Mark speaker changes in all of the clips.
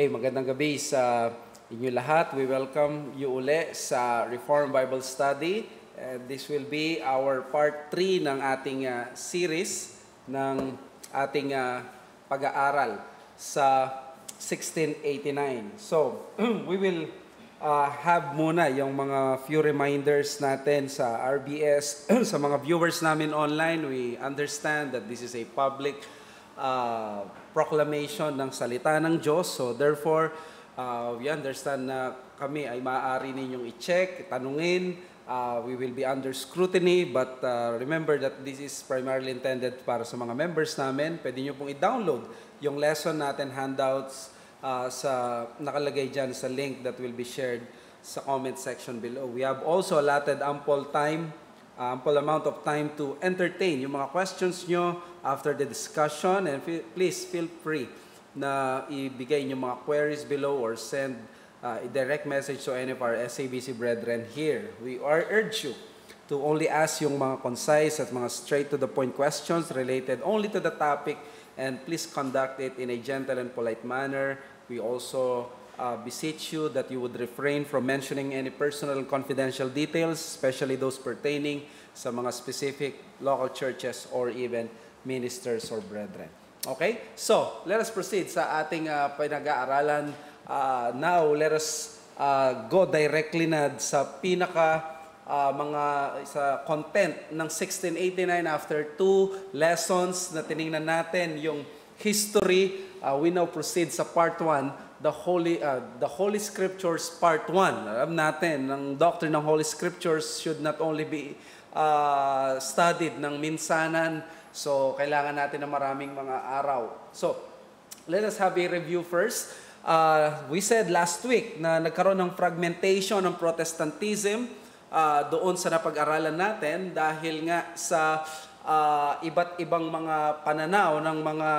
Speaker 1: Okay, magandang gabi sa inyo lahat. We welcome you uli sa Reformed Bible Study. This will be our part 3 ng ating series ng ating pag-aaral sa 1689. So, we will have muna yung mga few reminders natin sa RBS, sa mga viewers namin online. We understand that this is a public proclamation ng salita ng Diyos. So therefore, we understand na kami ay maaari ninyong i-check, tanungin. We will be under scrutiny, but remember that this is primarily intended para sa mga members namin. Pwede nyo pong i-download yung lesson natin, handouts, sa nakalagay dyan sa link that will be shared sa comment section below. We have also allotted ample amount of time to entertain yung mga questions nyo after the discussion, and please feel free na ibigay yung mga queries below or send a direct message to any of our SABC brethren here. We urge you to only ask yung mga concise at mga straight to the point questions related only to the topic, and please conduct it in a gentle and polite manner. We also beseech you that you would refrain from mentioning any personal and confidential details, especially those pertaining sa mga specific local churches or even ministers or brethren. Okay? So, let us proceed sa ating pinag-aaralan. Now, let us go directly na sa sa content ng 1689 after 2 lessons na tiningnan natin yung history. We now proceed sa part 1, the Holy Scriptures part 1. Alam natin, ang doctrine ng Holy Scriptures should not only be studied ng minsanan, so kailangan natin ng maraming mga araw. So, let us have a review first. We said last week na nagkaroon ng fragmentation ng Protestantism doon sa napag-aralan natin dahil nga sa iba't ibang mga pananaw ng mga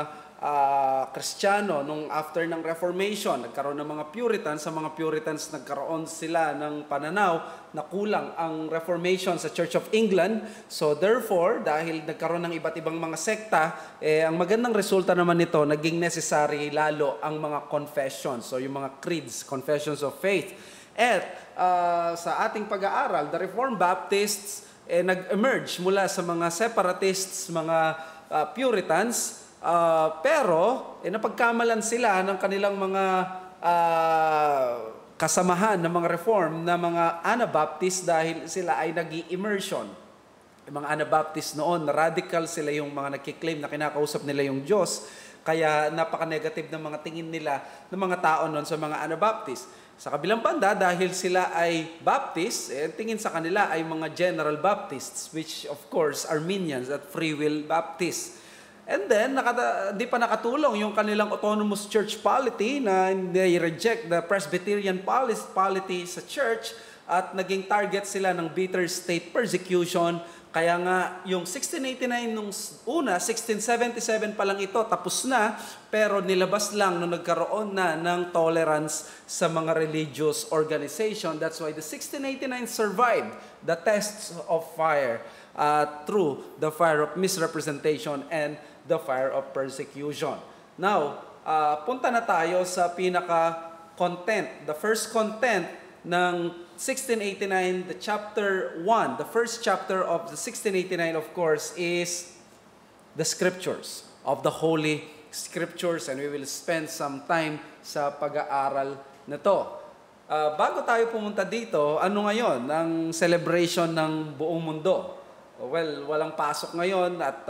Speaker 1: Kristiyano nung after ng Reformation. Nagkaroon ng mga Puritans. Sa mga Puritans, nagkaroon sila ng pananaw na kulang ang Reformation sa Church of England. So therefore, dahil nagkaroon ng iba't ibang mga sekta, ang magandang resulta naman nito, naging necessary lalo ang mga confessions. So yung mga creeds, confessions of faith. At sa ating pag-aaral, the Reformed Baptists nag-emerge mula sa mga separatists, mga Puritans, pero napagkamalan sila ng kanilang mga kasamahan ng mga reform na mga Anabaptist dahil sila ay nag-i-immersion. Yung mga Anabaptist noon, radical sila, yung mga nagkiklaim na kinakausap nila yung Diyos, kaya napaka-negative ng mga tingin nila ng mga tao noon sa mga Anabaptist. Sa kabilang banda, dahil sila ay Baptist, tingin sa kanila ay mga General Baptists, which of course Arminians at Free Will Baptists. And then, di pa nakatulong yung kanilang autonomous church polity na they reject the Presbyterian polity sa church at naging target sila ng bitter state persecution. Kaya nga, yung 1689 nung una, 1677 pa lang ito, tapos na, pero nilabas lang nung nagkaroon na ng tolerance sa mga religious organization. That's why the 1689 survived the tests of fire through the fire of misrepresentation and the fire of persecution. Now, punta na tayo sa pinaka-content. The first content ng 1689, the chapter 1, the first chapter of the 1689, of course, is the Scriptures, of the Holy Scriptures, and we will spend some time sa pag-aaral na to. Bago tayo pumunta dito, ano ngayon ang celebration ng buong mundo? Well, walang pasok ngayon at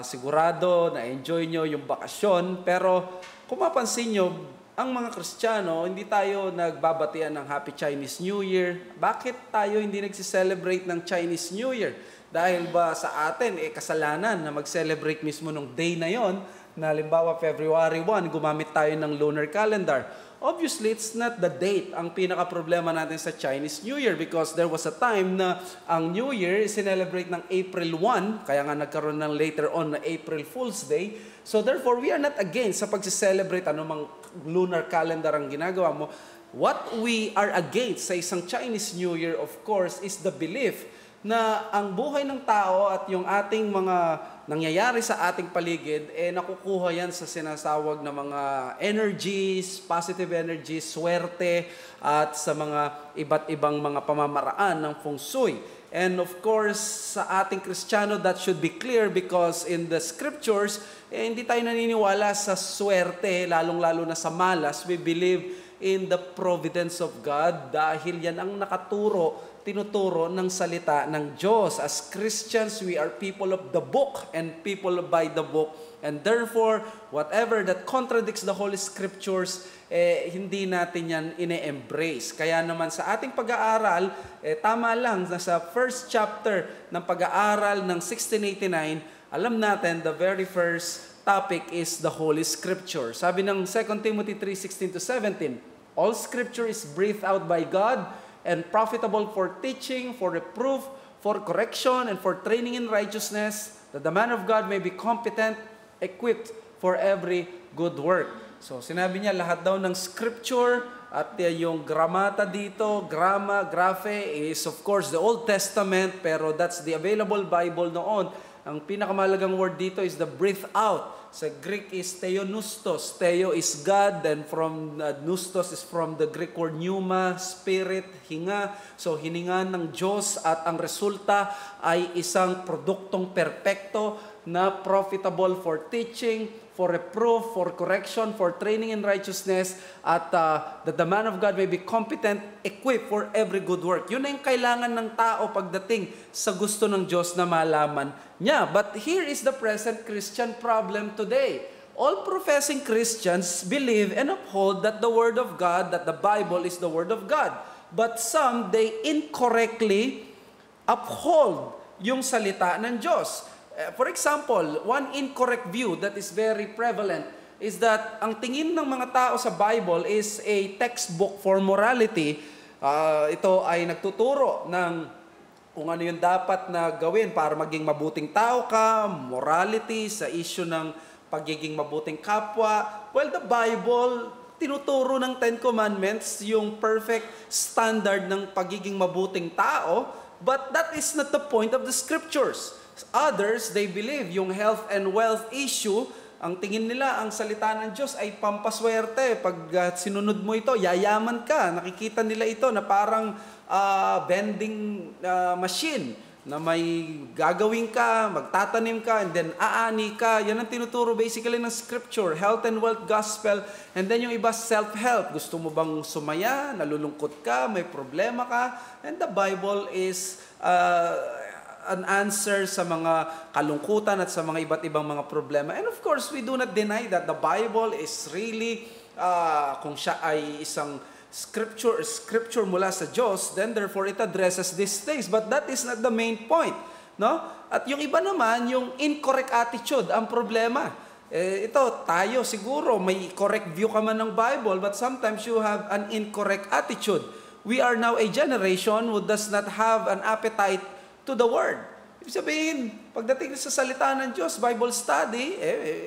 Speaker 1: sigurado na-enjoy nyo yung bakasyon, pero kung mapansin nyo, ang mga Kristiyano, hindi tayo nagbabatian ng Happy Chinese New Year. Bakit tayo hindi nagsiselebrate ng Chinese New Year? Dahil ba sa atin, kasalanan na mag-celebrate mismo nung day na yon, na halimbawa February 1, gumamit tayo ng lunar calendar. Obviously, it's not the date ang pinaka-problema natin sa Chinese New Year, because there was a time na ang New Year sinelebrate ng April 1, kaya nga nagkaroon ng later on na April Fool's Day. So therefore, we are not against sa pag-celebrate anumang lunar calendar ang ginagawa mo. What we are against sa isang Chinese New Year, of course, is the belief na ang buhay ng tao at yung ating mga nangyayari sa ating paligid, nakukuha yan sa sinasawag na mga energies, positive energies, swerte, at sa mga iba't ibang mga pamamaraan ng feng shui. And of course, sa ating Kristiyano, that should be clear because in the scriptures, hindi tayo naniniwala sa swerte, lalong-lalo na sa malas. We believe in the providence of God dahil yan ang tinuturo ng salita ng Diyos. As Christians, we are people of the book and people by the book. And therefore, whatever that contradicts the Holy Scriptures, hindi natin yan ine-embrace. Kaya naman sa ating pag-aaral, tama lang, nasa first chapter ng pag-aaral ng 1689, alam natin, the very first topic is the Holy Scripture. Sabi ng 2 Timothy 3:16-17, all Scripture is breathed out by God and profitable for teaching, for reproof, for correction, and for training in righteousness, that the man of God may be competent, equipped for every good work. So, sinabi niya, lahat daw ng Scripture, at yung gramata dito, graphe, is of course the Old Testament, pero that's the available Bible noon. Ang pinakamalagang word dito is the breathe out. Sa Greek is theonustos. Theo is God, and from nustos is from the Greek word pneuma, spirit, hinga. So hininga ng Diyos at ang resulta ay isang produktong perpekto na profitable for teaching, for reproof, for correction, for training in righteousness, at that the man of God may be competent, equipped for every good work. Yun na yung kailangan ng tao pagdating sa gusto ng Diyos na malaman niya. But here is the present Christian problem today. All professing Christians believe and uphold that the Word of God, that the Bible is the Word of God. But some, they incorrectly uphold yung salita ng Diyos. For example, one incorrect view that is very prevalent is that ang tingin ng mga tao sa Bible is a textbook for morality. Ito ay nagtuturo ng kung ano yung dapat na gawin para maging mabuting tao ka, morality sa issue ng pagiging mabuting kapwa. Well, the Bible tinuturo ng Ten Commandments yung perfect standard ng pagiging mabuting tao, but that is not the point of the Scriptures. Others, they believe yung health and wealth issue, ang tingin nila, ang salita ng Diyos ay pampaswerte. Pag sinunod mo ito, yayaman ka. Nakikita nila ito na parang vending machine na may gagawin ka, magtatanim ka, and then aani ka. Yan ang tinuturo basically ng Scripture, health and wealth gospel. And then yung iba, self-help. Gusto mo bang sumaya, nalulungkot ka, may problema ka? And the Bible is an answer sa mga kalungkutan at sa mga iba't ibang mga problema. And of course, we do not deny that the Bible is really, kung siya ay isang scripture mula sa Diyos, then therefore it addresses these things. But that is not the main point. No? At yung iba naman, yung incorrect attitude, ang problema. Ito, tayo siguro, may correct view ka man ng Bible, but sometimes you have an incorrect attitude. We are now a generation who does not have an appetite to the Word. Ibig sabihin, pagdating sa salita ng Diyos, Bible study,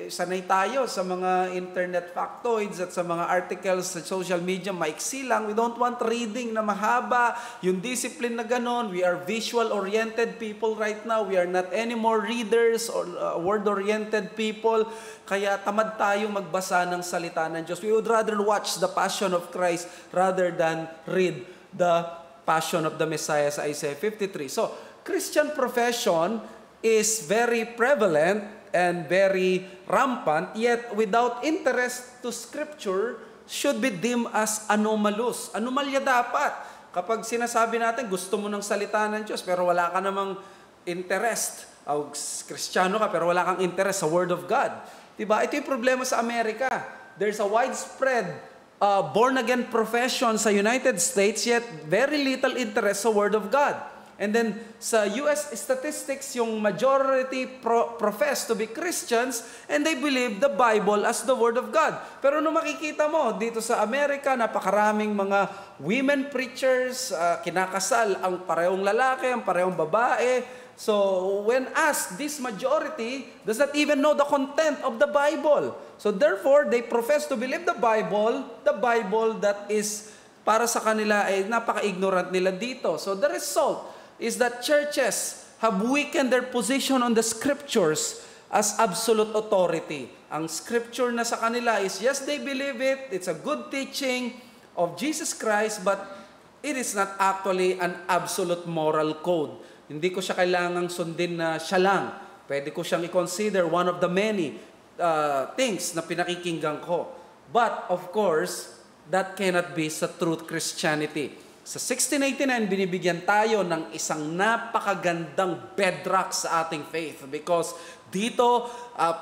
Speaker 1: sanay tayo sa mga internet factoids at sa mga articles sa social media, maiksi lang. We don't want reading na mahaba, yung discipline na ganon. We are visual-oriented people right now. We are not anymore readers or word-oriented people. Kaya tamad tayo magbasa ng salita ng Diyos. We would rather watch the Passion of Christ rather than read the Passion of the Messiah sa Isaiah 53. So, Christian profession is very prevalent and very rampant, yet without interest to Scripture should be deemed as anomalous. Anomalya dapat. Kapag sinasabi natin, gusto mo ng salita ng Diyos, pero wala ka namang interest, o Kristiyano ka, pero wala kang interest sa Word of God. Diba? Ito yung problema sa Amerika. There's a widespread born-again profession sa United States, yet very little interest sa Word of God. And then sa US statistics, yung majority profess to be Christians and they believe the Bible as the Word of God. Pero nung makikita mo, dito sa Amerika, napakaraming mga women preachers, kinakasal ang parehong lalaki, ang parehong babae. So when asked, this majority does not even know the content of the Bible. So therefore, they profess to believe the Bible that is para sa kanila ay napaka-ignorant nila dito. So the result, is that churches have weakened their position on the scriptures as absolute authority. Ang scripture na sa kanila is, yes, they believe it, it's a good teaching of Jesus Christ, but it is not actually an absolute moral code. Hindi ko siya kailangang sundin na siya lang. Pwede ko siyang i-consider one of the many things na pinakikinggan ko. But, of course, that cannot be sa truth Christianity. Sa 1689, binibigyan tayo ng isang napakagandang bedrock sa ating faith because dito,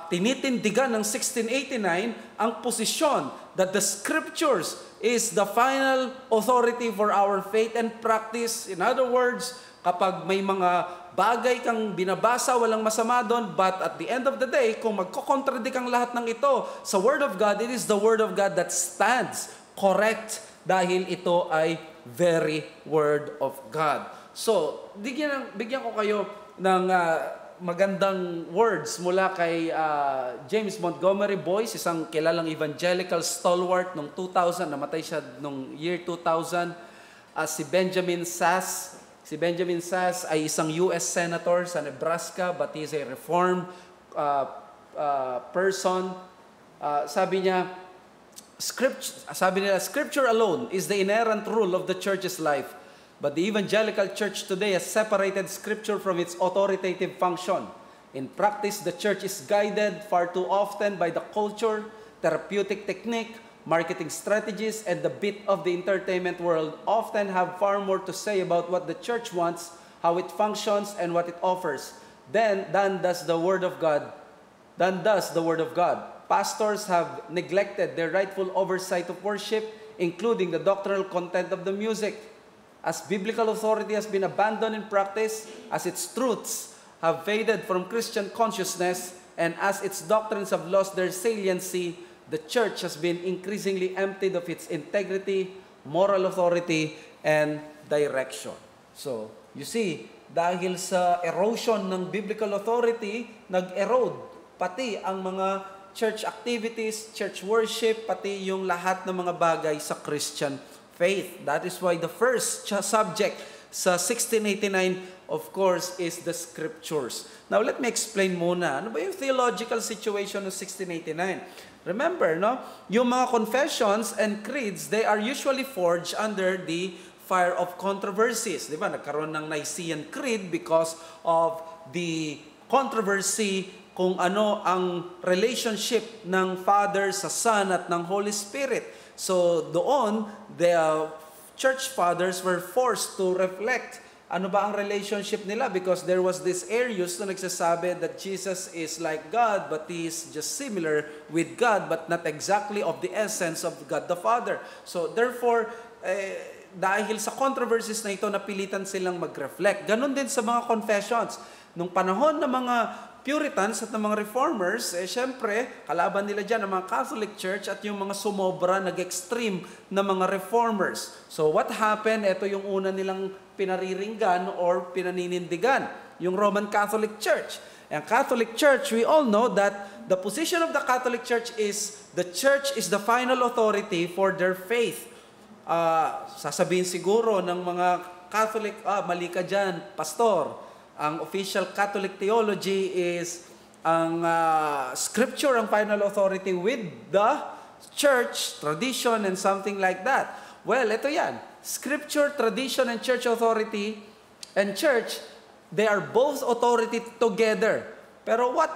Speaker 1: tinitindigan ng 1689 ang posisyon that the scriptures is the final authority for our faith and practice. In other words, kapag may mga bagay kang binabasa, walang masama doon, but at the end of the day, kung magkocontradict ang lahat ng ito sa Word of God, it is the Word of God that stands correct dahil ito ay very Word of God. So, bigyan ko kayo ng magandang words mula kay James Montgomery Boyce, isang kilalang evangelical stalwart noong 2000, namatay siya noong year 2000. Si Benjamin Sass. Si Benjamin Sass ay isang US Senator sa Nebraska, but he is a reformed person. Sabi niya, Scripture alone is the inerrant rule of the church's life. But the evangelical church today has separated Scripture from its authoritative function. In practice, the church is guided far too often by the culture, therapeutic technique, marketing strategies, and the beat of the entertainment world often have far more to say about what the church wants, how it functions, and what it offers than does the Word of God. Pastors have neglected their rightful oversight of worship, including the doctrinal content of the music. As biblical authority has been abandoned in practice, as its truths have faded from Christian consciousness, and as its doctrines have lost their saliency, the church has been increasingly emptied of its integrity, moral authority, and direction. So, you see, dahil sa erosion ng biblical authority, nag-erode pati ang mga church activities, church worship, pati yung lahat ng mga bagay sa Christian faith. That is why the first subject sa 1689, of course, is the scriptures. Now, let me explain muna. Ano ba yung theological situation ng 1689? Remember, no? Yung mga confessions and creeds, they are usually forged under the fire of controversies. Di ba? Nagkaroon ng Nicene Creed because of the controversy kung ano ang relationship ng Father sa Son at ng Holy Spirit. So doon, the church fathers were forced to reflect ano ba ang relationship nila because there was this Arius na nagsasabi that Jesus is like God but He is just similar with God but not exactly of the essence of God the Father. So therefore, dahil sa controversies na ito, napilitan silang mag-reflect. Ganon din sa mga confessions. Nung panahon ng mga Puritans at ng mga Reformers, syempre, kalaban nila dyan ang mga Catholic Church at yung mga sumobra, nag-extreme na mga Reformers. So what happened? Ito yung una nilang pinariringgan or pinaninindigan, yung Roman Catholic Church. Ang Catholic Church, we all know that the position of the Catholic Church is the church is the final authority for their faith. Sasabihin siguro ng mga Catholic, mali ka dyan, pastor. Ang official Catholic theology is ang scripture ang final authority with the church, tradition, and something like that. Well, ito yan. Scripture, tradition, and church authority and church, they are both authority together. Pero what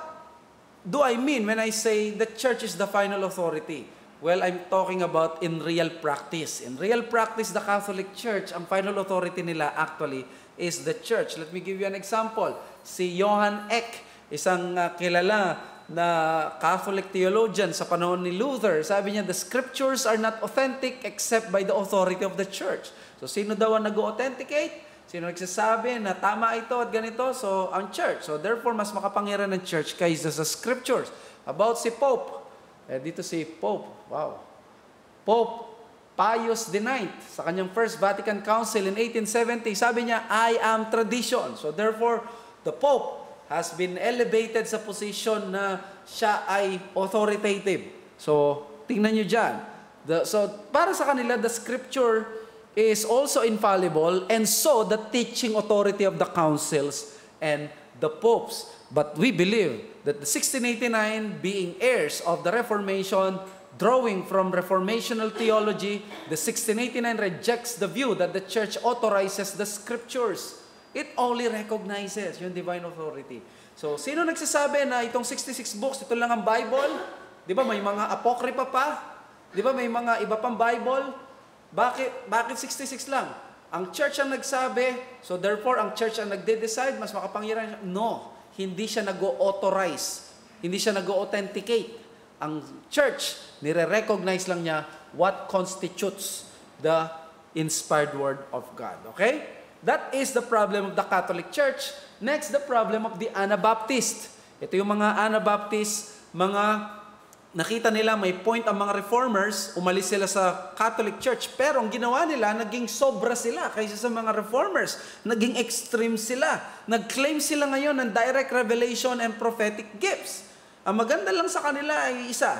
Speaker 1: do I mean when I say the church is the final authority? Well, I'm talking about in real practice. In real practice, the Catholic Church, ang final authority nila actually is the church. Let me give you an example. Si Johann Eck, isang kilala na Catholic theologian sa panahon ni Luther, sabi niya, the scriptures are not authentic except by the authority of the church. So, sino daw ang nag-authenticate? Sino nagsasabi na tama ito at ganito? So, ang church. So, therefore, mas makapangyarihan ng church kaysa sa scriptures. About si Pope. Dito si Pope. Wow. Pope Pius IX, sa kanyang First Vatican Council in 1870, sabi niya, I am tradition. So therefore, the Pope has been elevated sa position na siya ay authoritative. So, tingnan nyo dyan. So, para sa kanila, the scripture is also infallible, and so the teaching authority of the councils and the popes. But we believe that the 1689, being heirs of the Reformation, drawing from reformational theology, the 1689 rejects the view that the church authorizes the scriptures. It only recognizes yung divine authority. So, sino nagsasabi na itong 66 books, ito lang ang Bible? Di ba may mga apocrypha pa? Di ba may mga iba pang Bible? Bakit 66 lang? Ang church ang nagsabi, so therefore ang church ang nagde-decide, mas makapangyarihan. No, hindi siya nag-authorize. Hindi siya nag-authenticate. Ang church, nire-recognize lang niya what constitutes the inspired word of God. Okay? That is the problem of the Catholic Church. Next, the problem of the Anabaptist. Ito yung mga Anabaptist, mga nakita nila may point ang mga reformers, umalis sila sa Catholic Church, pero ang ginawa nila, naging sobra sila kaysa sa mga reformers. Naging extreme sila. Nag-claim sila ngayon ng direct revelation and prophetic gifts. Ang maganda lang sa kanila ay isa.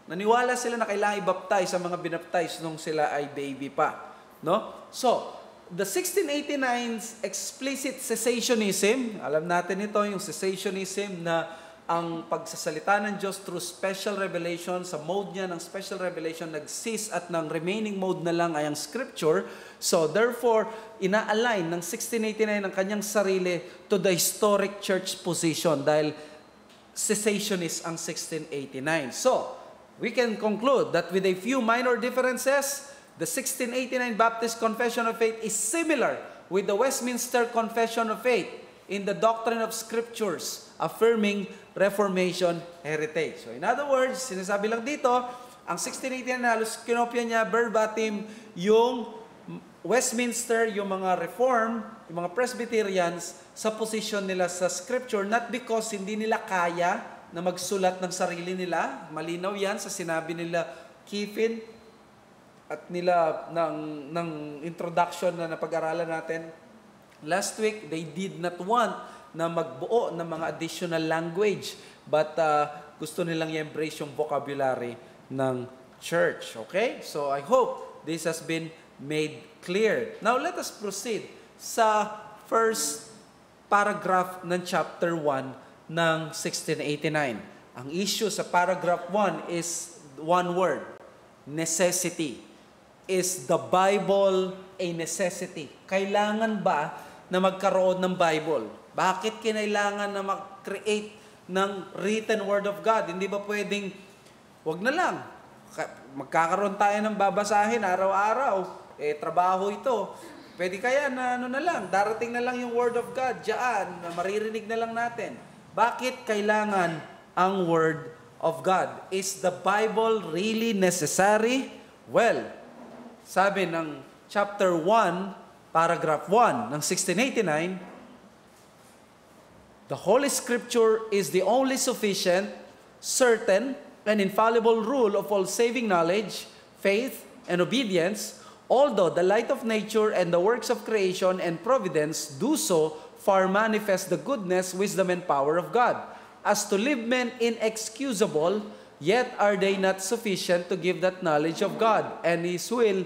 Speaker 1: Naniwala sila na kailangan i-baptize sa mga binaptize nung sila ay baby pa. No? So, the 1689's explicit cessationism, alam natin ito, yung cessationism na ang pagsasalita ng Diyos through special revelation, sa mode niya ng special revelation, nag-cease at ng remaining mode na lang ay ang Scripture. So, therefore, ina-align ng 1689 ang kanyang sarili to the historic church position dahil cessationist ang 1689. So, we can conclude that with a few minor differences, the 1689 Baptist Confession of Faith is similar with the Westminster Confession of Faith in the doctrine of Scriptures, affirming Reformation heritage. So in other words, sinasabi lang dito, ang 1689 halos kinopya niya verbatim yung Westminster, yung mga Reform, yung mga Presbyterians sa position nila sa Scripture, not because hindi nila kaya na magsulat ng sarili nila. Malinaw yan sa sinabi nila Kiffin at nila ng introduction na napag-aralan natin last week. They did not want na magbuo ng mga additional language, but gusto nilang i-embrace yung vocabulary ng church. Okay? So I hope this has been made clear. Now let us proceed sa first paragraph ng chapter 1 ng 1689. Ang issue sa paragraph 1 is one word: necessity. Is the Bible a necessity? Kailangan ba na magkaroon ng Bible? Bakit kinailangan na mag-create ng written word of God? Hindi ba pwedeng, wag na lang, magkakaroon tayo ng babasahin araw-araw, trabaho ito. Pwede kaya na na lang, darating na lang yung word of God diyan, na maririnig na lang natin. Bakit kailangan ang word of God? Is the Bible really necessary? Well, sabi ng chapter 1, paragraph 1 ng 1689, the Holy Scripture is the only sufficient, certain, and infallible rule of all saving knowledge, faith, and obedience, although the light of nature and the works of creation and providence do so far manifest the goodness, wisdom, and power of God. As to leave men inexcusable, yet are they not sufficient to give that knowledge of God and His will,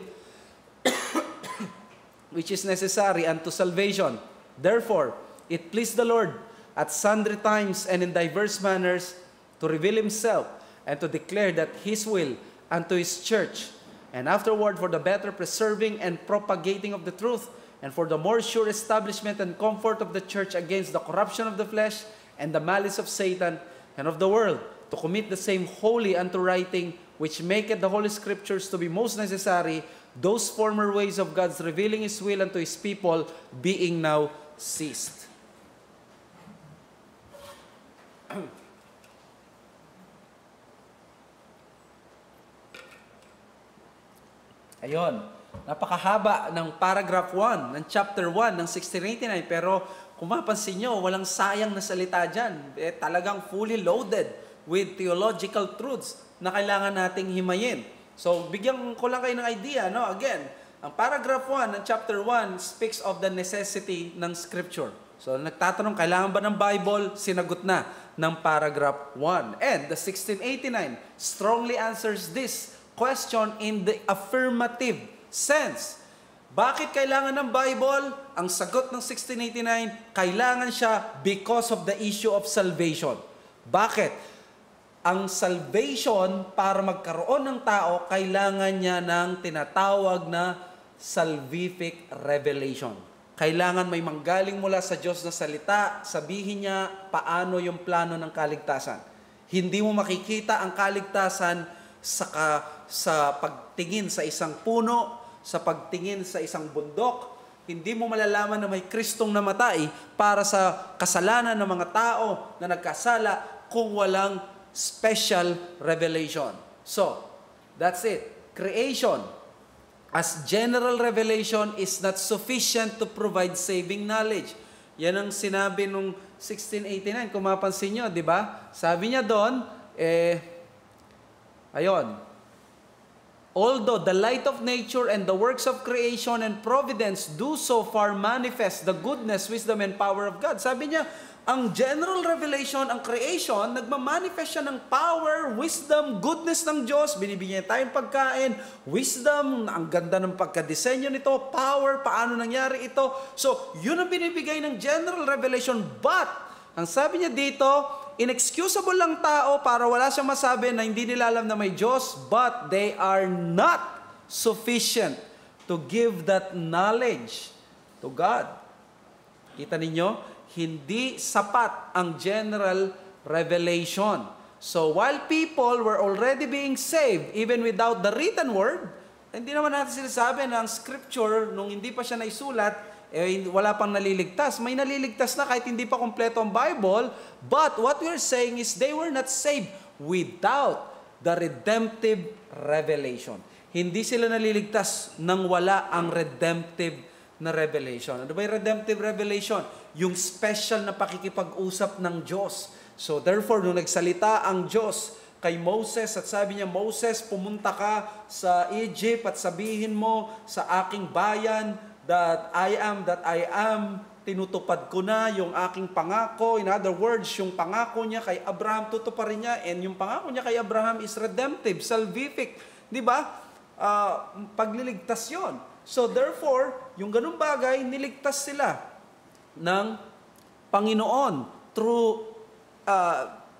Speaker 1: which is necessary unto salvation. Therefore, it pleased the Lord at sundry times and in diverse manners to reveal Himself and to declare that His will unto His church, and afterward for the better preserving and propagating of the truth, and for the more sure establishment and comfort of the church against the corruption of the flesh and the malice of Satan and of the world, to commit the same wholly unto writing, which maketh the Holy Scriptures to be most necessary, those former ways of God's revealing His will unto His people being now ceased. Ayon, napakahaba ng paragraph 1 ng chapter 1 ng 1689, pero kung mapansin nyo, walang sayang na salita dyan. Talagang fully loaded with theological truths na kailangan nating himayin. So, bigyan ko lang kayo ng idea, no? Again, ang paragraph 1 ng chapter 1 speaks of the necessity ng Scripture. So, nagtatanong, kailangan ba ng Bible? Sinagot na ng paragraph 1. And the 1689 strongly answers this question in the affirmative sense. Bakit kailangan ng Bible? Ang sagot ng 1689, kailangan siya because of the issue of salvation. Bakit? Ang salvation, para magkaroon ng tao, kailangan niya ng tinatawag na salvific revelation. Kailangan may manggaling mula sa Diyos na salita, sabihin niya paano yung plano ng kaligtasan. Hindi mo makikita ang kaligtasan sa pagtingin sa isang puno, sa pagtingin sa isang bundok. Hindi mo malalaman na may Kristong namatay para sa kasalanan ng mga tao na nagkasala kung walang special revelation. So, that's it. Creation as general revelation is not sufficient to provide saving knowledge. Yan ang sinabi nung 1689. Kung mapansin nyo, di ba? Sabi niya doon, ayon, although the light of nature and the works of creation and providence do so far manifest the goodness, wisdom, and power of God. Sabi niya, ang general revelation, ang creation, nagmamanifest siya ng power, wisdom, goodness ng Diyos. Binibigyan tayong pagkain, wisdom, ang ganda ng pagkadesenyo nito, power, paano nangyari ito. So, yun ang binibigay ng general revelation. But, ang sabi niya dito, inexcusable lang tao para wala siyang masabi na hindi nila alam na may Diyos, but they are not sufficient to give that knowledge to God. Kita ninyo? Hindi sapat ang general revelation. So while people were already being saved, even without the written word, hindi naman natin sinasabi na ang scripture, nung hindi pa siya naisulat, wala pang naliligtas. May naliligtas na kahit hindi pa kompleto ang Bible. But what we're saying is they were not saved without the redemptive revelation. Hindi sila naliligtas nang wala ang redemptive na revelation. Ano ba yung redemptive revelation? Yung special na pakikipag-usap ng Diyos. So therefore, nung nagsalita ang Diyos kay Moses at sabi niya, Moses, pumunta ka sa Egypt at sabihin mo sa aking bayan that I am, tinutupad ko na yung aking pangako. In other words, yung pangako niya kay Abraham, tutuparin niya. And yung pangako niya kay Abraham is redemptive, salvific. Di ba? Pagliligtas yon. So therefore, yung ganung bagay, niligtas sila ng Panginoon through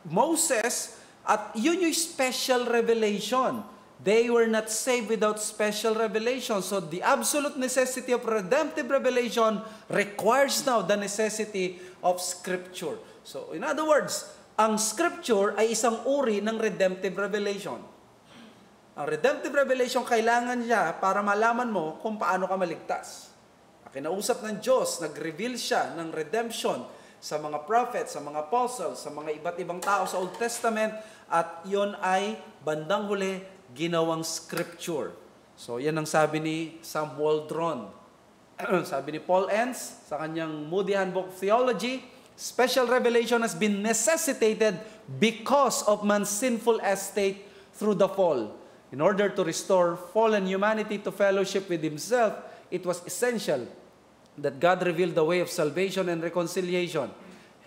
Speaker 1: Moses, at yun yung special revelation. They were not saved without special revelation. So the absolute necessity of redemptive revelation requires now the necessity of Scripture. So in other words, ang Scripture ay isang uri ng redemptive revelation. Ang redemptive revelation, kailangan niya para malaman mo kung paano ka maligtas. Kinausap ng Diyos, nag-reveal siya ng redemption sa mga prophets, sa mga apostles, sa mga iba't ibang tao sa Old Testament, at yon ay bandang huli ginawang Scripture. So yan ang sabi ni Sam Waldron. Sabi ni Paul Enns sa kanyang Moody Handbook of Theology, special revelation has been necessitated because of man's sinful estate through the fall. In order to restore fallen humanity to fellowship with Himself, it was essential that God revealed the way of salvation and reconciliation.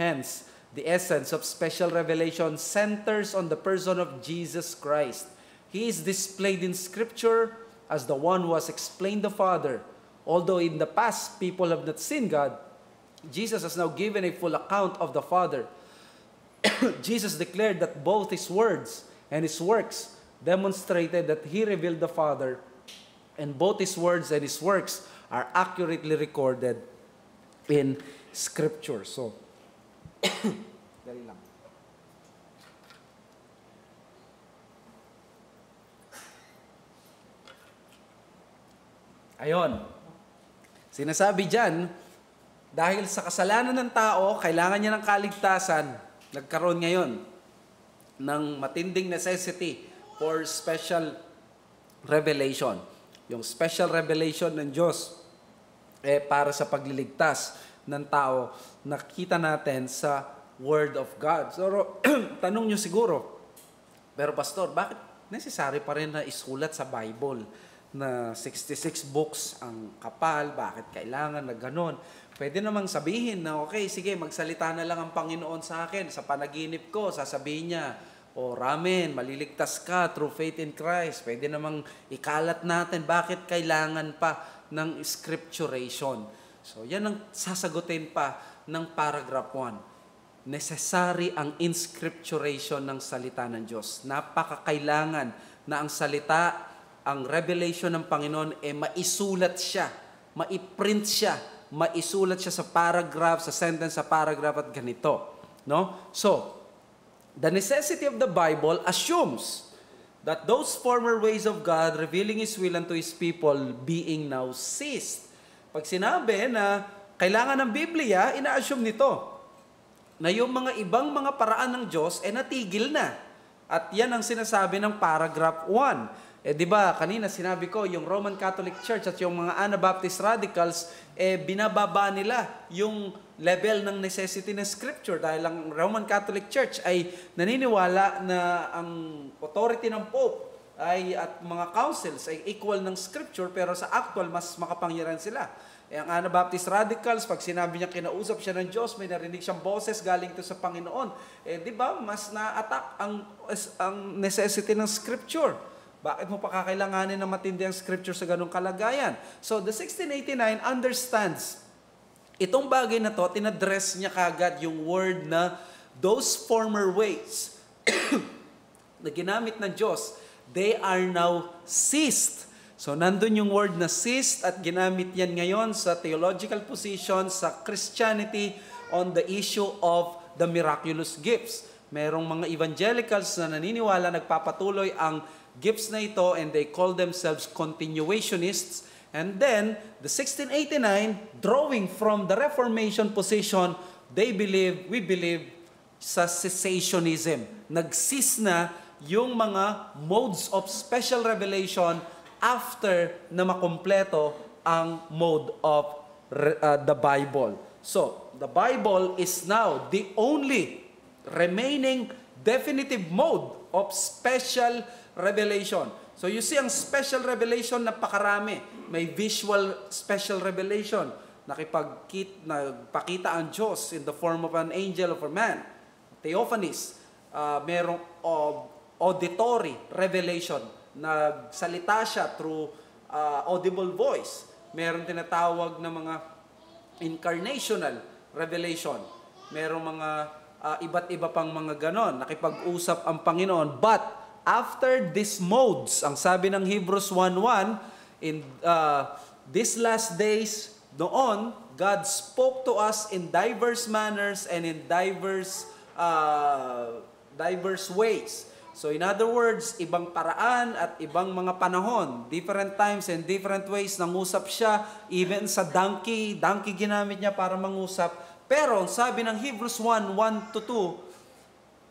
Speaker 1: Hence, the essence of special revelation centers on the person of Jesus Christ. He is displayed in Scripture as the one who has explained the Father. Although in the past people have not seen God, Jesus has now given a full account of the Father. Jesus declared that both His words and His works demonstrated that He revealed the Father, and both His words and His works are accurately recorded in Scripture. So, dali lang. Ayon. Sinasabi dyan, dahil sa kasalanan ng tao, kailangan niya ng kaligtasan, nagkaroon ngayon ng matinding necessity for special revelation. Yung special revelation ng Diyos para sa pagliligtas ng tao, nakita natin sa Word of God. So, tanong nyo siguro, pero Pastor, bakit necessary pa rin na isulat sa Bible na 66 books ang kapal? Bakit kailangan na ganon? Pwede namang sabihin na, okay, sige, magsalita na lang ang Panginoon sa akin. Sa panaginip ko, sasabihin niya, O ramen, maliligtas ka through faith in Christ. Pwede namang ikalat natin. Bakit kailangan pa ng scripturation? So, yan ang sasagutin pa ng paragraph 1. Necessary ang inscripturation ng salita ng Diyos. Napakakailangan na ang salita, ang revelation ng Panginoon, maisulat siya, maiprint siya, maisulat siya sa paragraph, sa sentence, sa paragraph at ganito. No? So, the necessity of the Bible assumes that those former ways of God revealing His will unto His people being now ceased. Pag sinabi na kailangan ng Biblia, ina-assume nito na yung mga ibang mga paraan ng Diyos natigil na. At yan ang sinasabi ng paragraph 1. Di ba, kanina sinabi ko, yung Roman Catholic Church at yung mga Anabaptist radicals, binababa nila yung level ng necessity ng Scripture dahil ang Roman Catholic Church ay naniniwala na ang authority ng Pope at mga councils ay equal ng Scripture pero sa actual mas makapangyarihan sila. Ang Anabaptist radicals, pag sinabi niya kinausap siya ng Diyos, may narinig siyang boses galing to sa Panginoon. Di ba, mas na-attack ang necessity ng Scripture. Bakit mo pa kakailanganin na matindi ang Scripture sa ganung kalagayan? So, the 1689 understands itong bagay na to, tinadress niya kagad yung word na those former ways na ginamit ng Diyos, they are now ceased. So, nandun yung word na ceased at ginamit yan ngayon sa theological position, sa Christianity on the issue of the miraculous gifts. Merong mga evangelicals na naniniwala, nagpapatuloy ang gifts na ito and they call themselves continuationists. And then, the 1689, drawing from the Reformation position, we believe sa cessationism. Nag-cease na yung mga modes of special revelation after na makompleto ang mode of the Bible. So, the Bible is now the only remaining definitive mode of special revelation. So you see, ang special revelation napakarami. May visual special revelation. Nagpakita ang Diyos in the form of an angel of a man. Theophanies. Merong auditory revelation. Nagsalita siya through audible voice. Merong tinatawag na mga incarnational revelation. Merong mga iba't iba pang mga ganon. Nakipag-usap ang Panginoon. But after these modes, ang sabi ng Hebrews 1:1, in these last days, noon, God spoke to us in diverse manners and in diverse ways. So in other words, ibang paraan at ibang mga panahon, different times and different ways, nangusap siya, even sa donkey ginamit niya para mangusap. Pero sabi ng Hebrews 1:1-2,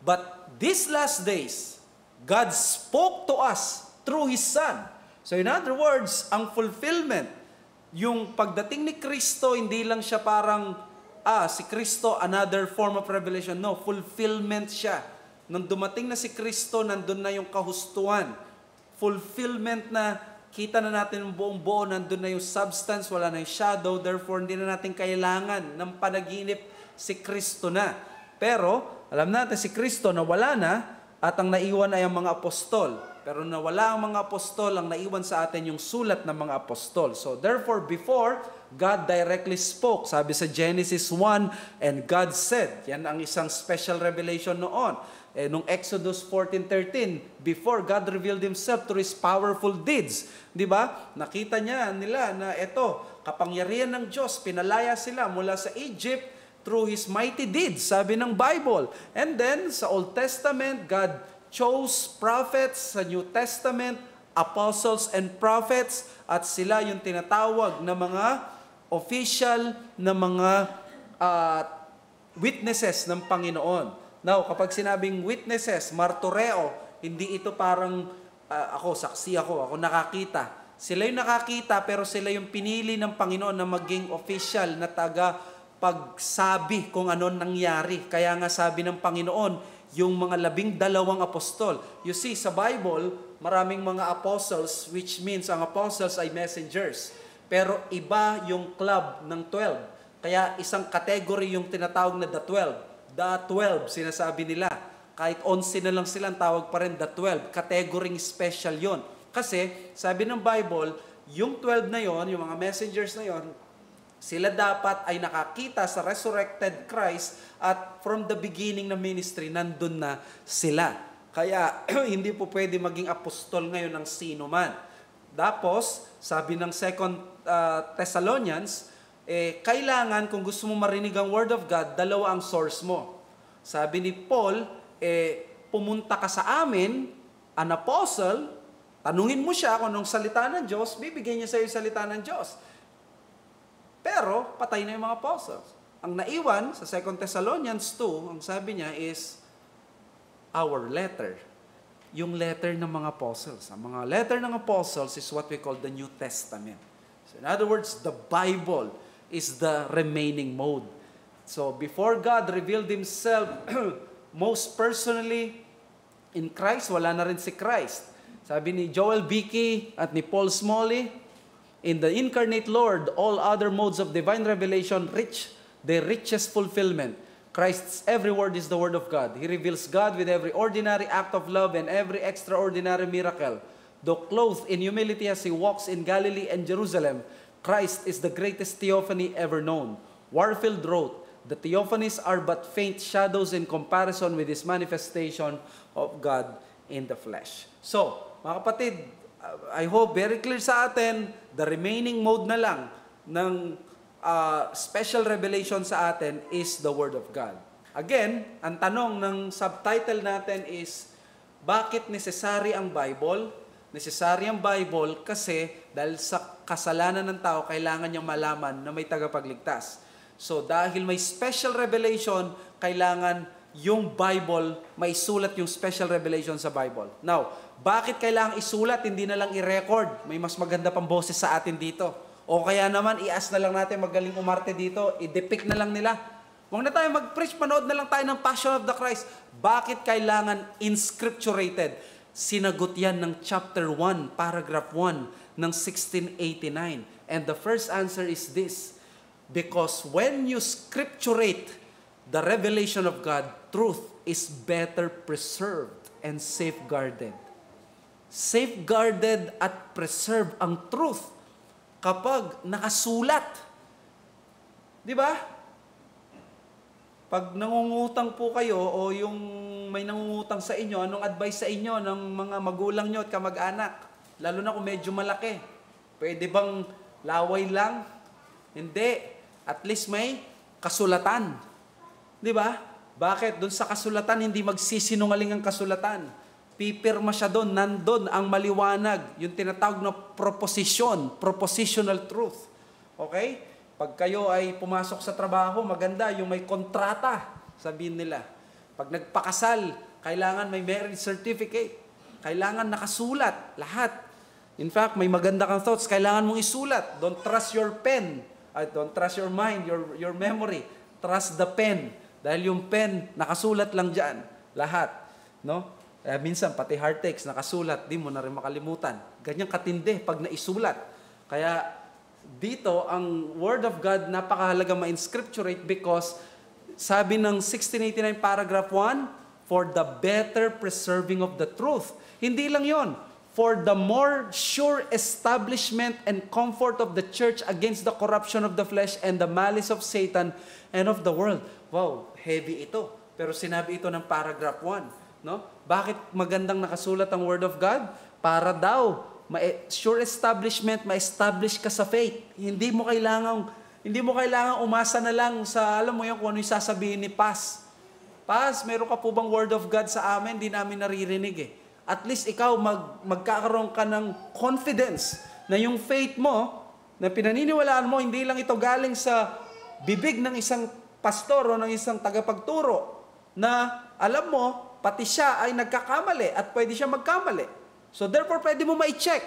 Speaker 1: but these last days, God spoke to us through His Son. So in other words, ang fulfillment, yung pagdating ni Kristo, hindi lang siya parang, si Kristo, another form of revelation. No, fulfillment siya. Nung dumating na si Kristo, nandun na yung kahustuhan. Fulfillment na, kita na natin yung buong buo, nandun na yung substance, wala na yung shadow, therefore hindi na natin kailangan ng panaginip si Kristo na. Pero, alam natin si Kristo na wala na, at ang naiwan ay ang mga apostol. Pero nawala ang mga apostol, ang naiwan sa atin yung sulat ng mga apostol. So therefore, before, God directly spoke. Sabi sa Genesis 1, and God said, yan ang isang special revelation noon. Nung Exodus 14:13, before God revealed Himself through His powerful deeds. Di ba? Nakita nila na ito, kapangyarihan ng Diyos, pinalaya sila mula sa Egypt, through His mighty deeds, sabi ng Bible. And then, sa Old Testament, God chose prophets. Sa New Testament, apostles and prophets. At sila yung tinatawag na mga official, na mga witnesses ng Panginoon. Now, kapag sinabing witnesses, martoreo, hindi ito parang saksi ako nakakita. Sila yung nakakita, pero sila yung pinili ng Panginoon na maging official na pagsabi kung ano nangyari. Kaya nga sabi ng Panginoon, yung mga 12 apostol. You see, sa Bible, maraming mga apostles, which means ang apostles ay messengers. Pero iba yung club ng 12. Kaya isang category yung tinatawag na the 12. The 12, sinasabi nila. kahit 11 na lang sila, ang tawag pa rin the 12. Category special yon. Kasi, sabi ng Bible, yung 12 na yon, yung mga messengers na yon, sila dapat ay nakakita sa resurrected Christ at from the beginning ng ministry, nandun na sila. Kaya, hindi po pwede maging apostol ngayon ng sino man. Tapos, sabi ng 2 Thessalonians, kailangan kung gusto mo marinig ang Word of God, dalawa ang source mo. Sabi ni Paul, pumunta ka sa amin, an apostle, tanungin mo siya kung anong salita ng Diyos, bibigyan niya sa iyo salita ng Diyos. Pero, patay na yung mga apostles. Ang naiwan sa 2 Thessalonians 2, ang sabi niya is, our letter. Yung letter ng mga apostles. Ang mga letter ng apostles is what we call the New Testament. So in other words, the Bible is the remaining mode. So before God revealed Himself most personally in Christ, wala na rin si Christ. Sabi ni Joel Beakey at ni Paul Smalley, in the incarnate Lord, all other modes of divine revelation reach their richest fulfillment. Christ's every word is the word of God. He reveals God with every ordinary act of love and every extraordinary miracle. Though clothed in humility as He walks in Galilee and Jerusalem, Christ is the greatest theophany ever known. Warfield wrote, the theophanies are but faint shadows in comparison with His manifestation of God in the flesh. So, mga kapatid, I hope very clear sa atin, the remaining mode na lang ng special revelation sa atin is the Word of God. Again, ang tanong ng subtitle natin is, bakit necessary ang Bible? Necessary ang Bible kasi dahil sa kasalanan ng tao, kailangan niyang malaman na may tagapagligtas. So dahil may special revelation, kailangan yung Bible, may sulat yung special revelation sa Bible. Now, bakit kailangan isulat, hindi na lang i-record? May mas maganda pang boses sa atin dito. O kaya naman, i-ask na lang natin, magaling umarte dito, i-depict na lang nila. Huwag na tayo mag-preach, manood na lang tayo ng Passion of the Christ. Bakit kailangan inscripturated? Sinagot yan ng chapter 1, paragraph 1 ng 1689. And the first answer is this, because when you scripturate the revelation of God, truth is better preserved and safeguarded. Safeguarded at preserved ang truth kapag nakasulat. Di ba? Pag nangungutang po kayo o yung may nangungutang sa inyo, anong advice sa inyo ng mga magulang nyo at kamag-anak? Lalo na kung medyo malaki. Pwede bang laway lang? Hindi. At least may kasulatan. Di ba? Bakit? Doon sa kasulatan, hindi magsisinungaling ang kasulatan. Pipirma siya doon, nandun ang maliwanag, yung tinatawag na proposition, propositional truth. Okay? Pag kayo ay pumasok sa trabaho, maganda yung may kontrata, sabihin nila. Pag nagpakasal, kailangan may marriage certificate. Kailangan nakasulat, lahat. In fact, may maganda kang thoughts, kailangan mong isulat. Don't trust your pen. Don't trust your mind, your memory. Trust the pen. Dahil yung pen, nakasulat lang dyan. Lahat. No? Minsan, pati heart text, nakasulat, di mo na rin makalimutan. Ganyan katindi pag naisulat. Kaya, dito, ang Word of God, napakahalaga ma-inscripturate because sabi ng 1689 paragraph 1, for the better preserving of the truth. Hindi lang yon, for the more sure establishment and comfort of the church against the corruption of the flesh and the malice of Satan and of the world. Wow, heavy ito. Pero sinabi ito ng paragraph 1. No? Bakit magandang nakasulat ang Word of God? Para daw, sure establishment, ma-establish ka sa faith. Hindi mo kailangan umasa na lang sa, alam mo yun, kung ano yung sasabihin ni Paz. Paz, meron ka po bang Word of God sa amin? Hindi namin naririnig eh. At least ikaw, magkakaroon ka ng confidence na yung faith mo, na pinaniniwalaan mo, hindi lang ito galing sa bibig ng isang pastor o ng isang tagapagturo, na alam mo, pati siya ay nagkakamali at pwede siya magkamali. So therefore, pwede mo ma-check.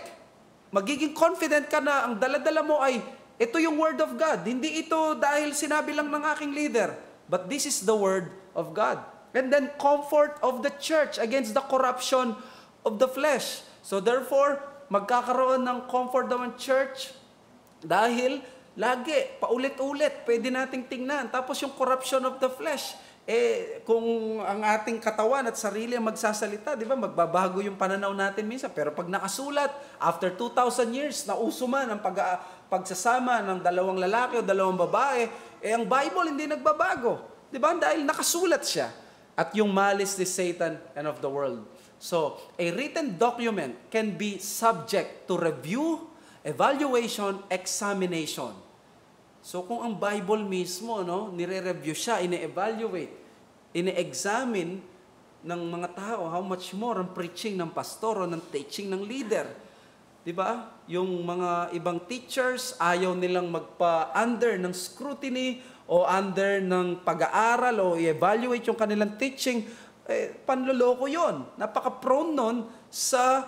Speaker 1: Magiging confident ka na ang daladala mo ay, ito yung Word of God. Hindi ito dahil sinabi lang ng aking leader. But this is the Word of God. And then comfort of the church against the corruption of the flesh. So therefore, magkakaroon ng comfort ng church dahil lagi, paulit-ulit, pwede nating tingnan. Tapos yung corruption of the flesh. Kung ang ating katawan at sarili ang magsasalita, di ba, magbabago yung pananaw natin minsan. Pero pag nakasulat, after 2,000 years, nauso man ang pagsasama ng dalawang lalaki o dalawang babae, ang Bible hindi nagbabago. Di ba? Dahil nakasulat siya. At yung malice ni Satan and of the world. So, a written document can be subject to review, evaluation, examination. So kung ang Bible mismo, nire-review siya, ine-evaluate, ine-examine ng mga tao, how much more ang preaching ng pastor o ng teaching ng leader. 'Di ba? Yung mga ibang teachers, ayaw nilang magpa-under ng scrutiny o under ng pag-aaral o i-evaluate yung kanilang teaching. Panloloko yon. Napaka-prone nun sa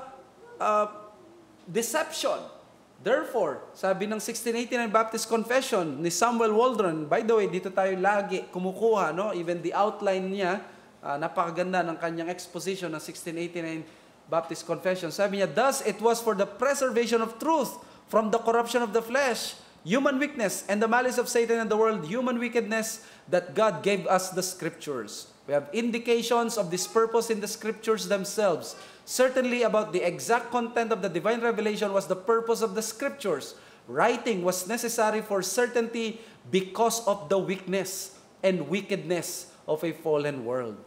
Speaker 1: deception. Therefore, sabi ng 1689 Baptist Confession ni Samuel Waldron, by the way, dito tayo lagi kumukuha, even the outline niya, napakaganda ng kanyang exposition ng 1689 Baptist Confession. Sabi niya, thus it was for the preservation of truth from the corruption of the flesh, human weakness, and the malice of Satan and the world, human wickedness, that God gave us the Scriptures. We have indications of this purpose in the Scriptures themselves. Certainly about the exact content of the divine revelation was the purpose of the Scriptures. Writing was necessary for certainty because of the weakness and wickedness of a fallen world.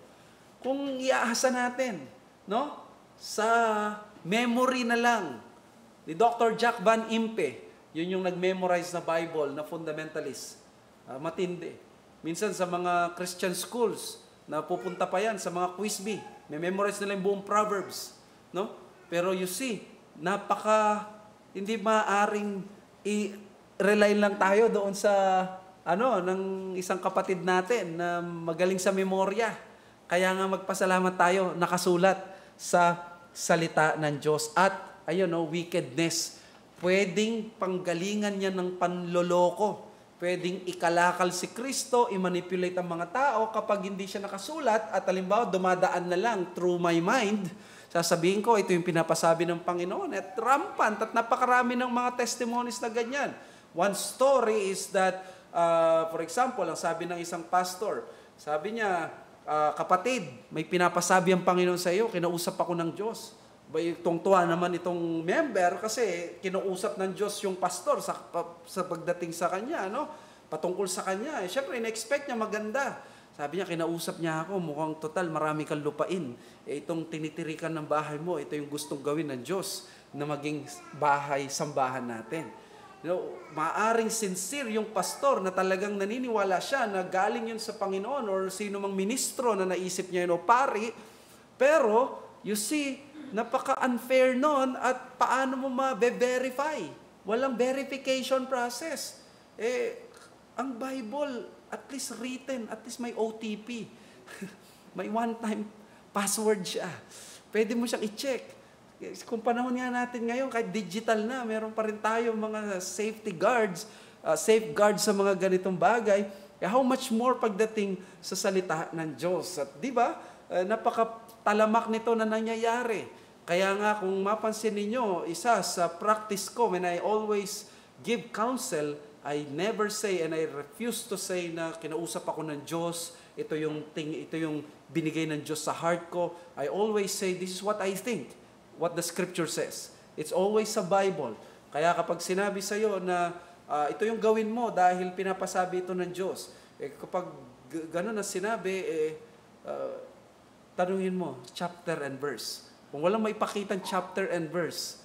Speaker 1: Kung iaasa natin, sa memory na lang ni Dr. Jack Van Impe, yun yung nag-memorize na Bible na fundamentalist. Matindi. Minsan sa mga Christian schools, napupunta pa yan sa mga quiz bee. Memorize nila yung buong Proverbs. Pero you see, hindi maaring i-rely lang tayo doon sa ng isang kapatid natin na magaling sa memorya. Kaya nga magpasalamat tayo, nakasulat sa salita ng Diyos. At, wickedness. Pwedeng panggalingan niya ng panloloko. Pwedeng ikalakal si Kristo, i-manipulate ang mga tao kapag hindi siya nakasulat at halimbawa dumadaan na lang through my mind, sasabihin ko, ito yung pinapasabi ng Panginoon at rampant at napakarami ng mga testimonies na ganyan. One story is that, for example, ang sabi ng isang pastor, sabi niya, kapatid, may pinapasabi ang Panginoon sa iyo, kinausap ako ng Diyos. Tungtuwa naman itong member kasi kinuusap ng Diyos yung pastor sa pagdating sa kanya, patungkol sa kanya. Siyempre, in-expect niya maganda. Sabi niya, kinausap niya ako, mukhang total, marami kang lupain. Itong tinitirikan ng bahay mo, ito yung gustong gawin ng Diyos na maging bahay, sambahan natin. Maaring sincere yung pastor na talagang naniniwala siya na galing yun sa Panginoon or sino mang ministro na naisip niya yun o pari. Pero, you see, napaka-unfair nun at paano mo ma-verify? Walang verification process. Ang Bible, at least written, at least may OTP. May one-time password siya. Pwede mo siyang i-check. Kung panahon nga natin ngayon, kahit digital na, meron pa rin tayo mga safety guards, safeguards sa mga ganitong bagay. How much more pagdating sa salita ng Diyos? At di ba, napaka-talamak nito na nangyayari. Kaya nga kung mapansin ninyo, isa sa practice ko, when I always give counsel, I never say and I refuse to say na kinausap ako ng Diyos, ito yung binigay ng Diyos sa heart ko. I always say, this is what I think, what the Scripture says. It's always sa Bible. Kaya kapag sinabi sa iyo na ito yung gawin mo dahil pinapasabi ito ng Diyos, kapag gano'n na sinabi, tanungin mo, chapter and verse. Kung walang maipakitang chapter and verse,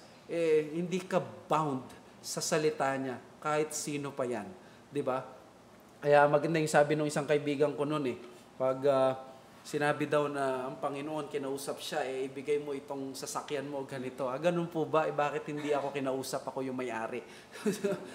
Speaker 1: hindi ka bound sa salita niya, kahit sino pa yan. Diba? Kaya maganda yung sabi ng isang kaibigan ko noon pag sinabi daw na ang Panginoon, kinausap siya, ibigay mo itong sasakyan mo, ganito. Ganun po ba? Bakit hindi ako kinausap, ako yung may-ari?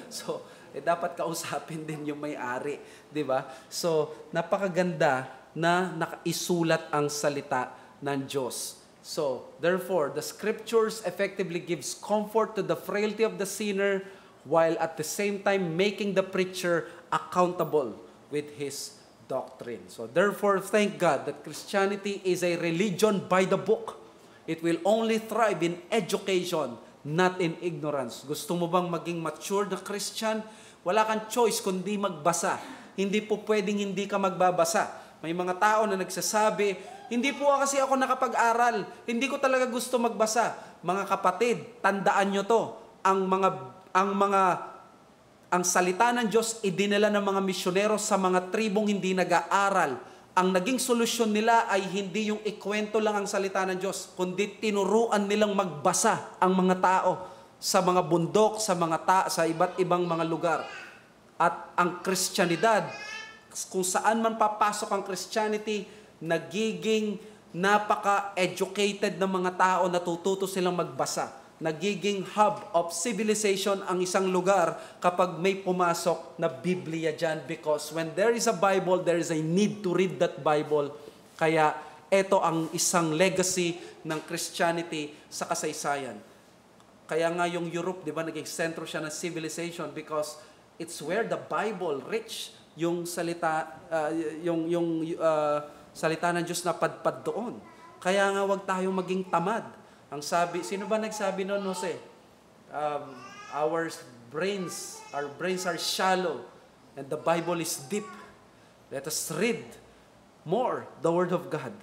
Speaker 1: So, dapat kausapin din yung may-ari. Diba? So, napakaganda na nakaisulat ang salita ng Diyos. So, therefore, the Scriptures effectively gives comfort to the frailty of the sinner while at the same time making the preacher accountable with his doctrine. So, therefore, thank God that Christianity is a religion by the book. It will only thrive in education, not in ignorance. Gusto mo bang maging mature na Christian? Wala kang choice kundi magbasa. Hindi po pwedeng hindi ka magbabasa. May mga tao na nagsasabi, hindi po kasi ako nakapag-aral, hindi ko talaga gusto magbasa. Mga kapatid, tandaan nyo to, ang salita ng Diyos idinala ng mga misyonero sa mga tribong hindi nag-aaral. Ang naging solusyon nila ay hindi yung ikwento lang ang salita ng Diyos, kundi tinuruan nilang magbasa ang mga tao sa mga bundok, sa iba't ibang mga lugar. At ang Kristyanidad, kung saan man papasok ang Christianity, nagiging napaka-educated ng mga tao, natututo silang magbasa. Nagiging hub of civilization ang isang lugar kapag may pumasok na Biblia dyan, because when there is a Bible, there is a need to read that Bible. Kaya ito ang isang legacy ng Christianity sa kasaysayan. Kaya nga yung Europe, di ba, naging sentro siya ng civilization because it's where the Bible reached yung salita, salita ng Diyos na padpad doon. Kaya nga wag tayong maging tamad. Ang sabi, sino ba nagsabi noon, Jose? Our brains are shallow and the Bible is deep. Let us read more the Word of God.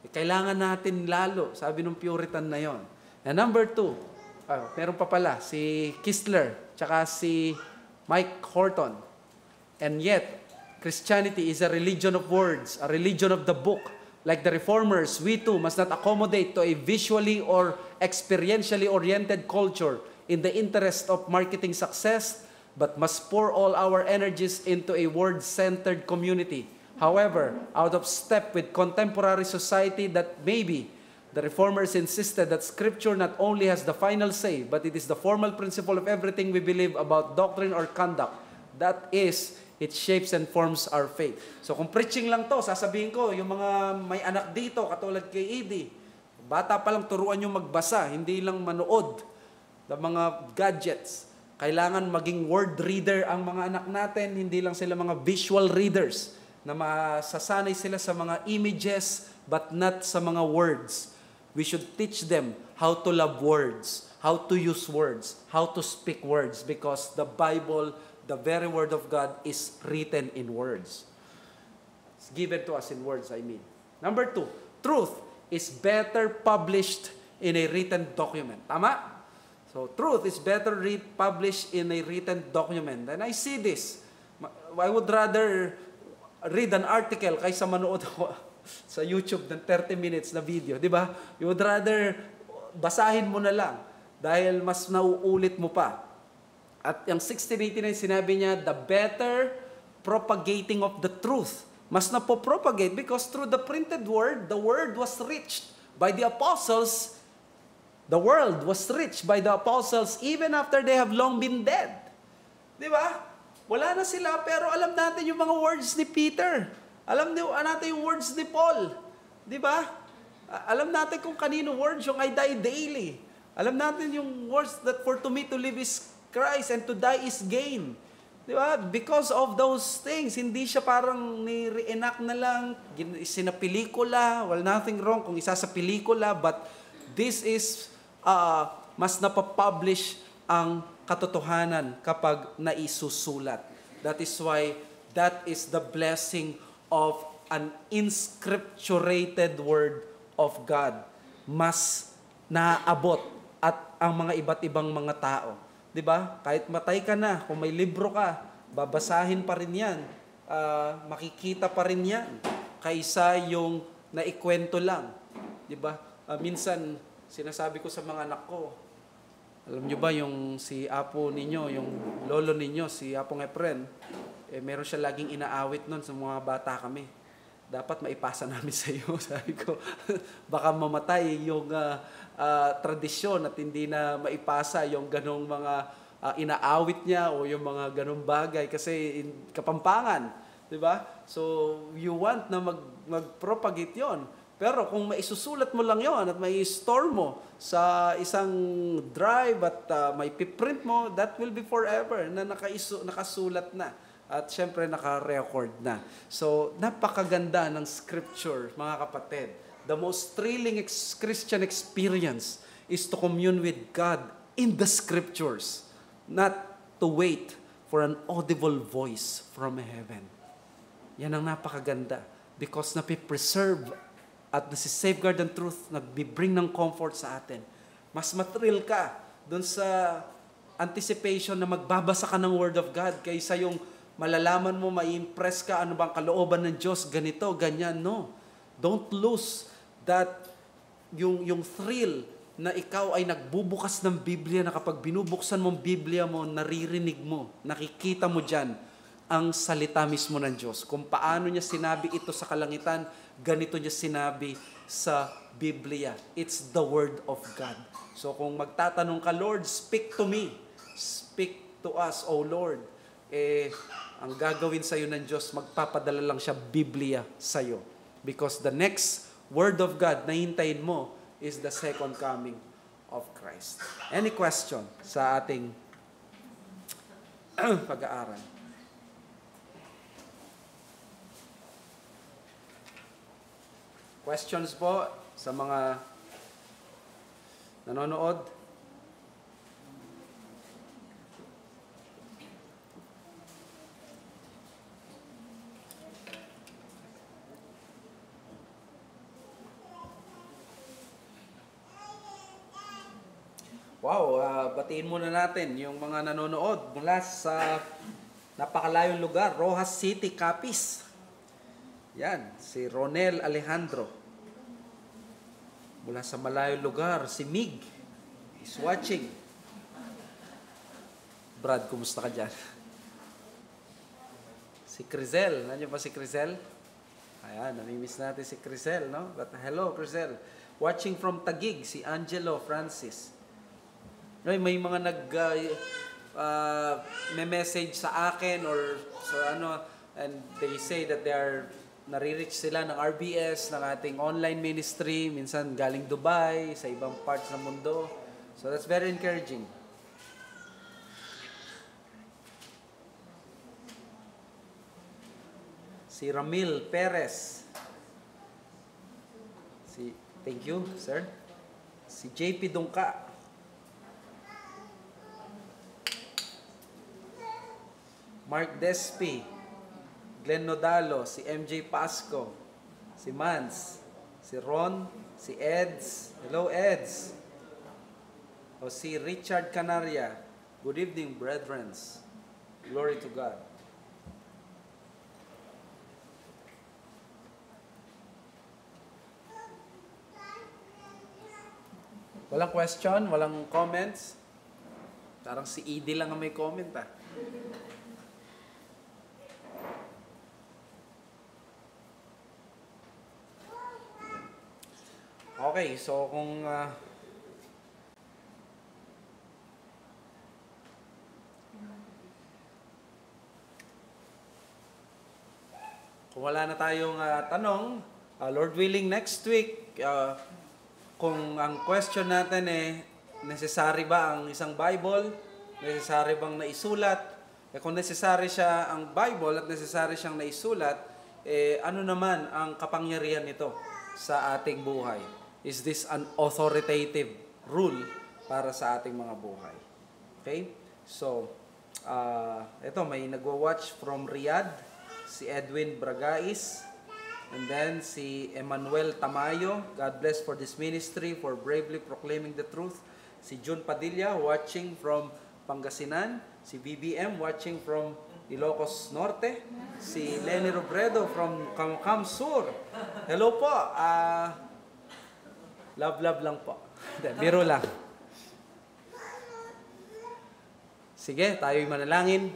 Speaker 1: Kailangan natin lalo, sabi ng Puritan na yon. And number 2, meron pa pala, si Kistler, tsaka si Mike Horton. And yet, Christianity is a religion of words, a religion of the book. Like the Reformers, we too must not accommodate to a visually or experientially oriented culture in the interest of marketing success, but must pour all our energies into a word-centered community. However, out of step with contemporary society that maybe the Reformers insisted that Scripture not only has the final say, but it is the formal principle of everything we believe about doctrine or conduct. That is, it shapes and forms our faith. So kung preaching lang to, sasabihin ko, yung mga may anak dito, katulad kay Edie, bata pa lang turuan yung magbasa, hindi lang manood ng mga gadgets. Kailangan maging word reader ang mga anak natin, hindi lang sila mga visual readers, na masasanay sila sa mga images, but not sa mga words. We should teach them how to love words, how to use words, how to speak words, because the Bible, the very Word of God, is written in words. It's given to us in words, I mean. Number 2, truth is better published in a written document. Tama? So, truth is better published in a written document. And I see this. I would rather read an article kaysa manood ako sa YouTube ng 30 minutes na video. Di ba? You would rather basahin mo na lang dahil mas nauulit mo pa. At yung 1689, sinabi niya, the better propagating of the truth. Mas napopropagate because through the printed word, the word was reached by the apostles. The world was reached by the apostles even after they have long been dead. Di ba? Wala na sila, pero alam natin yung mga words ni Peter. Alam natin yung words ni Paul. Di ba? Alam natin kung kanino words yung I die daily. Alam natin yung words that for to me to live is Christ and to die is gain. Di ba? Because of those things, hindi siya parang ni-reenact na lang, sinapelikula, well, nothing wrong kung isa sa pelikula, but this is, mas napapublish ang katotohanan kapag naisusulat. That is why, that is the blessing of an inscripturated word of God. Mas naaabot at ang mga iba't ibang mga tao. Diba? Kahit matay ka na, kung may libro ka, babasahin pa rin yan. Makikita pa rin yan. Kaysa yung naikwento lang. Diba? Minsan, sinasabi ko sa mga anak ko, alam nyo ba yung si Apo ninyo, yung lolo ninyo, si Apong Efren, meron siya laging inaawit nun sa mga bata kami. Dapat maipasa namin sa iyo, sabi ko. Baka mamatay yung tradisyon at hindi na maipasa yung ganong mga inaawit niya o yung mga ganong bagay kasi Kapampangan, di ba? So you want na mag-propagate yon. Pero kung maisusulat mo lang yon at may store mo sa isang drive at may piprint mo, that will be forever na nakasulat na. At syempre naka-record na. So napakaganda ng scripture, mga kapatid. The most thrilling Christian experience is to commune with God in the scriptures, not to wait for an audible voice from heaven. Yan ang napakaganda. because napipreserve at nasi-safeguard ang truth, nagbibring ng comfort sa atin. Mas mathrill ka dun sa anticipation na magbabasa ka ng Word of God kaysa yung malalaman mo, mai-impress ka, ano bang kalooban ng Diyos, ganito, ganyan. No. Don't lose that, yung thrill na ikaw ay nagbubukas ng Biblia, na kapag binubuksan mong Biblia mo, naririnig mo, nakikita mo dyan ang salita mismo ng Diyos. Kung paano niya sinabi ito sa kalangitan, ganito niya sinabi sa Biblia. It's the Word of God. So kung magtatanong ka, Lord, speak to me. Speak to us, O Lord. Ang gagawin sa'yo ng Diyos, magpapadala lang siya Biblia sa'yo. Because the next Word of God na hintayin mo is the second coming of Christ. Any question sa ating pag-aaral? Questions po sa mga nanonood? Wow, batiin muna natin yung mga nanonood mula sa napakalayong lugar, Rojas City, Capiz. Yan, si Ronel Alejandro. Mula sa malayong lugar, si Mig is watching. Brad, kumusta ka dyan? Si Crizel, nandiyan ba si Crizel? Ayan, namimiss natin si Crizel, no? But hello, Crizel. Watching from Taguig, si Angelo Francis. May mga may message sa akin or sa and they say that they are nare-reach sila ng RBS, ng ating online ministry, minsan galing Dubai, sa ibang parts ng mundo. So that's very encouraging. Si Ramil Perez. Thank you, sir. Si JP Dungka. Mark Despi, Glenn Nodalo, si MJ Pasco, si Mans, si Ron, si Eds. Hello, Eds. O si Richard Canaria. Good evening, brethren. Glory to God. Walang question, walang comments. Parang si Edie lang ang may comment, ah. Okay, so kung wala na tayong tanong, Lord willing, next week, kung ang question natin necessary ba ang isang Bible? Necessary bang naisulat? Kung necessary siya ang Bible at necessary siyang naisulat, ano naman ang kapangyarihan nito sa ating buhay? Is this an authoritative rule para sa ating mga buhay? Okay? So, ito, may nagwa-watch from Riyadh, si Edwin Bragais, and then si Emmanuel Tamayo. God bless for this ministry, for bravely proclaiming the truth. Si June Padilla, watching from Pangasinan. Si BBM, watching from Ilocos Norte. Si Lenny Robredo from Camcam Sur. Hello po. Love lang po. Biro lang. Sige, tayo'y manalangin.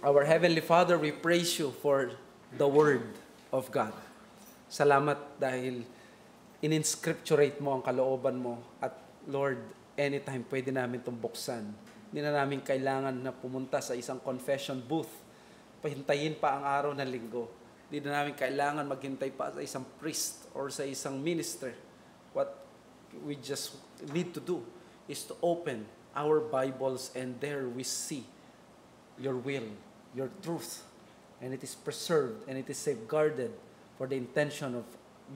Speaker 1: Our Heavenly Father, we praise you for the Word of God. Salamat dahil in-inscripturate mo ang kalooban mo. At Lord, anytime pwede namin itong buksan. Hindi na namin kailangan na pumunta sa isang confession booth. Pahintayin pa ang araw ng linggo. Hindi na namin kailangan maghintay pa sa isang priest or sa isang minister. What we just need to do is to open our Bibles, and there we see your will, your truth, and it is preserved and it is safeguarded for the intention of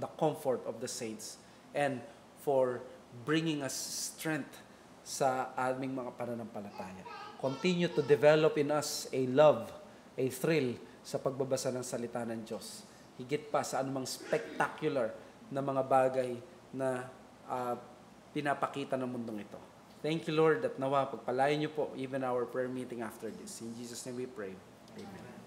Speaker 1: the comfort of the saints and for bringing us strength sa aming mga pananampalataya. Continue to develop in us a love, a thrill sa pagbabasa ng salita ng Diyos. higit pa sa anumang spectacular na mga bagay na pinapakita ng mundong ito. Thank you, Lord, at nawa, pagpalain niyo po even our prayer meeting after this. In Jesus' name we pray. Amen.